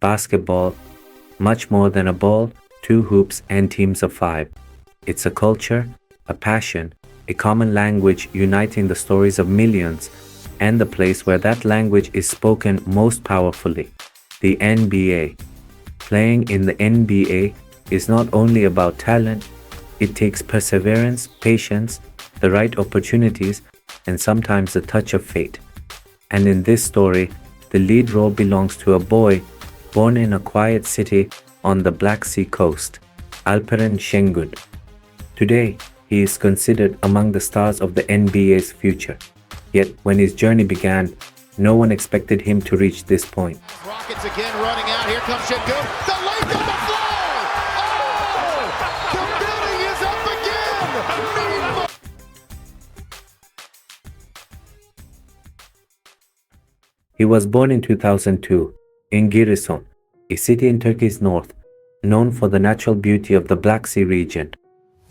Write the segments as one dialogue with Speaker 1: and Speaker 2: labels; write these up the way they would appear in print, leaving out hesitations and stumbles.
Speaker 1: Basketball, much more than a ball, two hoops, and teams of five. It's a culture, a passion, a common language uniting the stories of millions, and the place where that language is spoken most powerfully, the NBA. Playing in the NBA is not only about talent, it takes perseverance, patience, the right opportunities, and sometimes a touch of fate. And in this story, the lead role belongs to a boy born in a quiet city on the Black Sea coast, Alperen Şengün. Today, he is considered among the stars of the NBA's future. Yet, when his journey began, no one expected him to reach this point.
Speaker 2: Rockets again running out. Here comes Şengün. The length of the floor! Oh! The building is up again!
Speaker 1: He was born in 2002 in Giresun, a city in Turkey's north, known for the natural beauty of the Black Sea region.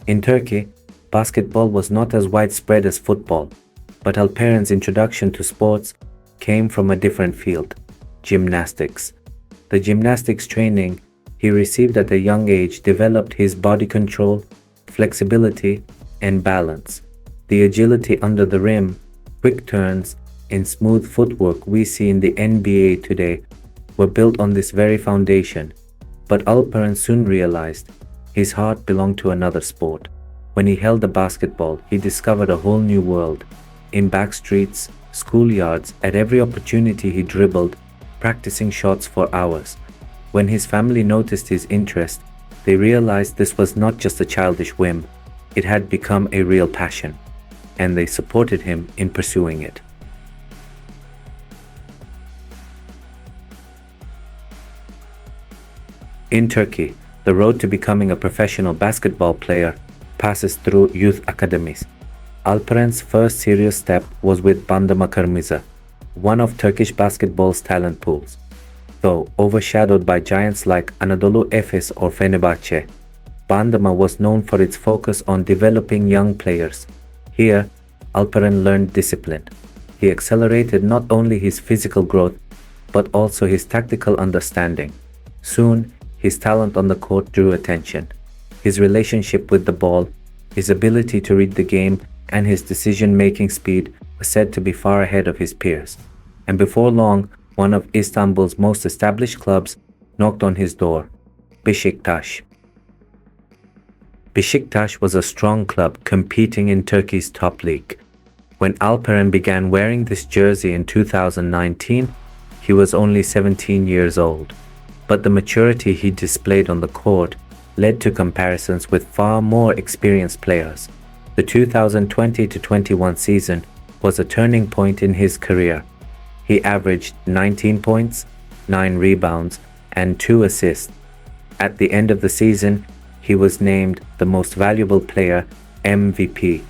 Speaker 1: In Turkey, basketball was not as widespread as football, but Alperen's introduction to sports came from a different field, gymnastics. The gymnastics training he received at a young age developed his body control, flexibility, and balance. The agility under the rim, quick turns, and smooth footwork we see in the NBA today were built on this very foundation. But Alperen soon realized his heart belonged to another sport. When he held the basketball, he discovered a whole new world. In back streets, schoolyards, at every opportunity he dribbled, practicing shots for hours. When his family noticed his interest, they realized this was not just a childish whim, it had become a real passion, and they supported him in pursuing it. In Turkey, the road to becoming a professional basketball player passes through youth academies. Alperen's first serious step was with Bandırma Kırmızı, one of Turkish basketball's talent pools. Though overshadowed by giants like Anadolu Efes or Fenerbahçe, Bandırma was known for its focus on developing young players. Here, Alperen learned discipline. He accelerated not only his physical growth, but also his tactical understanding. Soon, his talent on the court drew attention. His relationship with the ball, his ability to read the game, and his decision-making speed were said to be far ahead of his peers. And before long, one of Istanbul's most established clubs knocked on his door, Beşiktaş. Beşiktaş was a strong club competing in Turkey's top league. When Alperen began wearing this jersey in 2019, he was only 17 years old. But the maturity he displayed on the court led to comparisons with far more experienced players. The 2020-21 season was a turning point in his career. He averaged 19 points, 9 rebounds, and 2 assists. At the end of the season, he was named the most valuable player, MVP,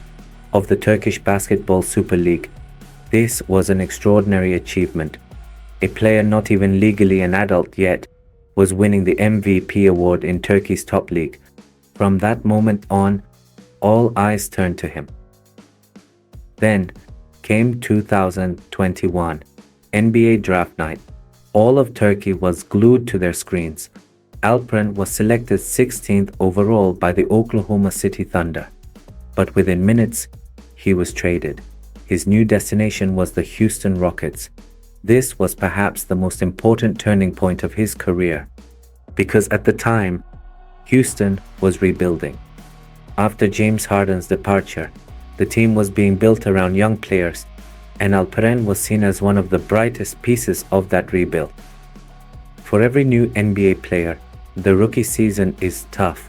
Speaker 1: of the Turkish Basketball Super League. This was an extraordinary achievement. A player not even legally an adult yet was winning the MVP award in Turkey's top league. From that moment on, all eyes turned to him. Then came 2021, NBA Draft Night. All of Turkey was glued to their screens. Alperen was selected 16th overall by the Oklahoma City Thunder. But within minutes, he was traded. His new destination was the Houston Rockets. This was perhaps the most important turning point of his career, because at the time, Houston was rebuilding. After James Harden's departure, the team was being built around young players, and Alperen was seen as one of the brightest pieces of that rebuild. For every new NBA player, the rookie season is tough.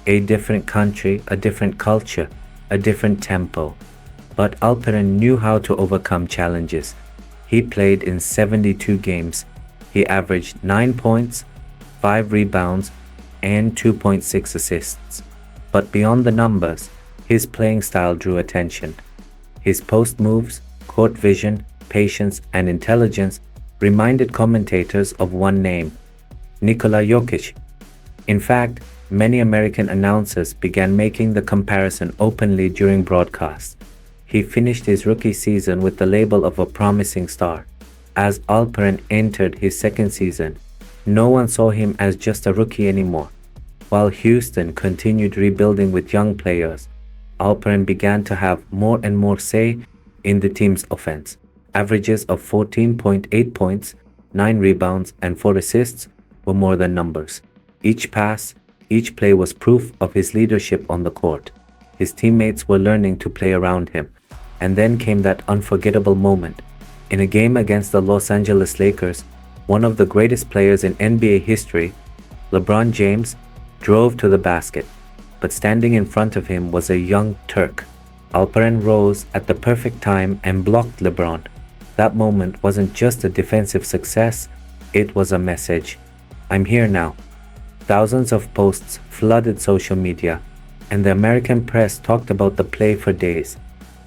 Speaker 1: A different country, a different culture, a different tempo. But Alperen knew how to overcome challenges. He played in 72 games. He averaged 9 points, 5 rebounds, and 2.6 assists. But beyond the numbers, his playing style drew attention. His post moves, court vision, patience, and intelligence reminded commentators of one name, Nikola Jokic. In fact, many American announcers began making the comparison openly during broadcasts. He finished his rookie season with the label of a promising star. As Alperen entered his second season, No one saw him as just a rookie anymore. While Houston continued rebuilding with young players, Alperen began to have more and more say in the team's offense. Averages of 14.8 points, 9 rebounds, and 4 assists were more than numbers. Each pass, each play was proof of his leadership on the court. His teammates were learning to play around him. And then came that unforgettable moment. In a game against the Los Angeles Lakers, one of the greatest players in NBA history, LeBron James, drove to the basket. But standing in front of him was a young Turk. Alperen rose at the perfect time and blocked LeBron. That moment wasn't just a defensive success, it was a message. I'm here now. Thousands of posts flooded social media, and the American press talked about the play for days.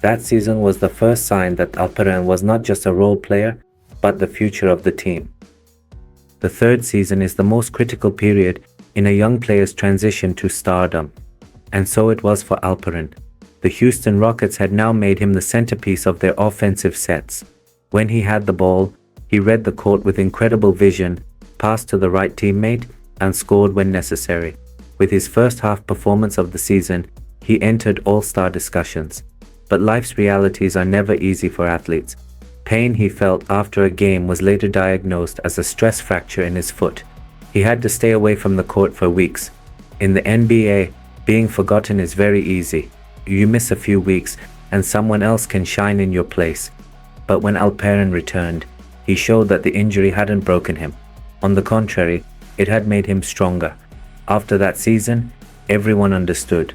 Speaker 1: That season was the first sign that Alperen was not just a role player, but the future of the team. The third season is the most critical period in a young player's transition to stardom. And so it was for Alperen. The Houston Rockets had now made him the centerpiece of their offensive sets. When he had the ball, he read the court with incredible vision, passed to the right teammate, and scored when necessary. With his first half performance of the season, he entered all-star discussions. But life's realities are never easy for athletes. Pain he felt after a game was later diagnosed as a stress fracture in his foot. He had to stay away from the court for weeks. In the NBA, being forgotten is very easy. You miss a few weeks, and someone else can shine in your place. But when Alperen returned, he showed that the injury hadn't broken him. On the contrary, it had made him stronger. After that season, everyone understood.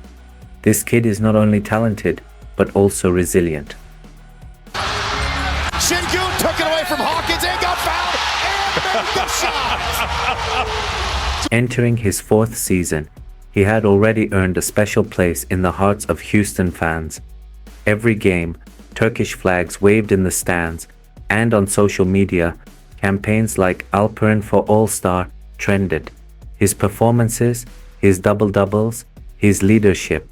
Speaker 1: This kid is not only talented, but also resilient.
Speaker 2: Şengün took it away from Hawkins and got fouled and made the shot.
Speaker 1: Entering his fourth season, he had already earned a special place in the hearts of Houston fans. Every game, Turkish flags waved in the stands, and on social media, campaigns like Alperen for All-Star trended. His performances, his double-doubles, his leadership,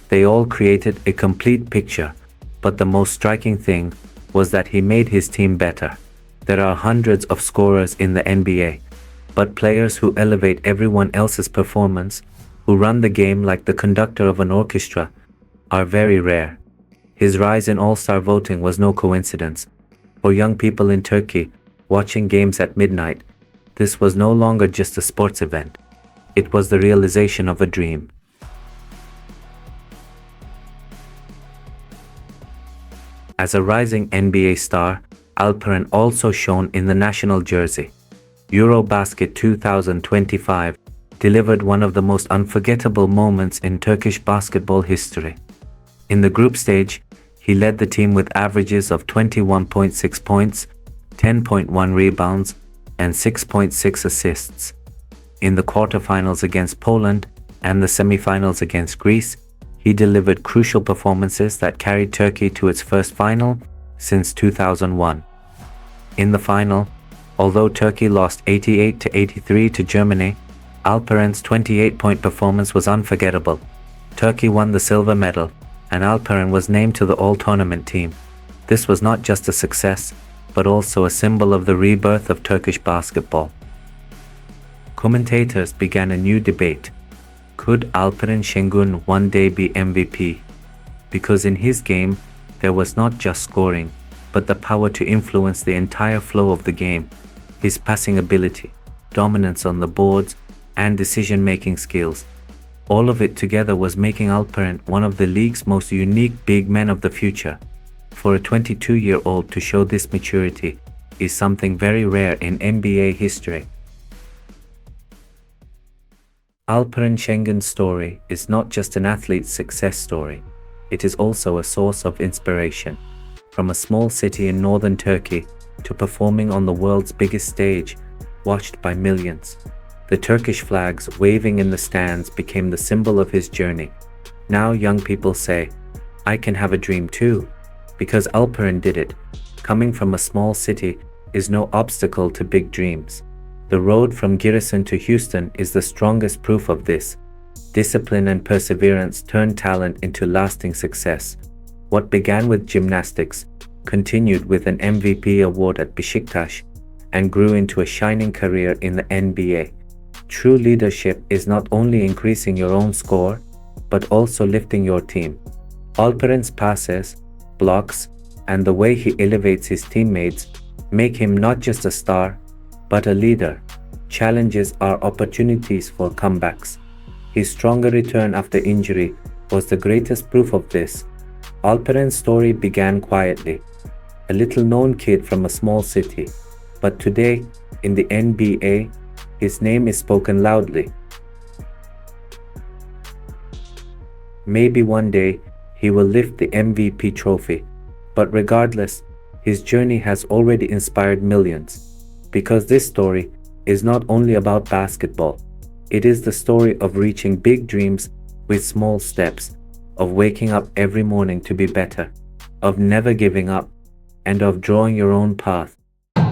Speaker 1: they all created a complete picture, but the most striking thing was that he made his team better. There are hundreds of scorers in the NBA, but players who elevate everyone else's performance, who run the game like the conductor of an orchestra, are very rare. His rise in all-star voting was no coincidence. For young people in Turkey, watching games at midnight, this was no longer just a sports event. It was the realization of a dream. As a rising NBA star, Alperen also shone in the national jersey. Eurobasket 2025 delivered one of the most unforgettable moments in Turkish basketball history. In the group stage, he led the team with averages of 21.6 points, 10.1 rebounds, and 6.6 assists. In the quarterfinals against Poland and the semifinals against Greece, he delivered crucial performances that carried Turkey to its first final since 2001. In the final, although Turkey lost 88-83 to Germany, Alperen's 28-point performance was unforgettable. Turkey won the silver medal, and Alperen was named to the all-tournament team. This was not just a success, but also a symbol of the rebirth of Turkish basketball. Commentators began a new debate. Could Alperen Şengün one day be MVP? Because in his game, there was not just scoring, but the power to influence the entire flow of the game. His passing ability, dominance on the boards, and decision-making skills. All of it together was making Alperen one of the league's most unique big men of the future. For a 22-year-old to show this maturity is something very rare in NBA history. Alperen Şengün's story is not just an athlete's success story, it is also a source of inspiration. From a small city in northern Turkey to performing on the world's biggest stage, watched by millions, the Turkish flags waving in the stands became the symbol of his journey. Now young people say, I can have a dream too, because Alperen did it. Coming from a small city is no obstacle to big dreams. The road from Giresun to Houston is the strongest proof of this. Discipline and perseverance turn talent into lasting success. What began with gymnastics continued with an MVP award at Beşiktaş, and grew into a shining career in the NBA. True leadership is not only increasing your own score, but also lifting your team. Alperen's passes, blocks, and the way he elevates his teammates make him not just a star, but a leader. Challenges are opportunities for comebacks. His stronger return after injury was the greatest proof of this. Alperen's story began quietly, a little-known kid from a small city, but today, in the NBA, his name is spoken loudly. Maybe one day, he will lift the MVP trophy, but regardless, his journey has already inspired millions. Because this story is not only about basketball, it is the story of reaching big dreams with small steps, of waking up every morning to be better, of never giving up, and of drawing your own path.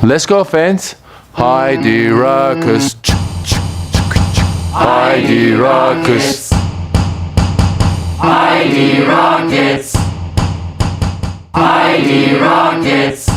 Speaker 3: Let's go, fans! Heidi Ruckus! Heidi Ruckus!
Speaker 4: Heidi Rockets! Heidi Rockets!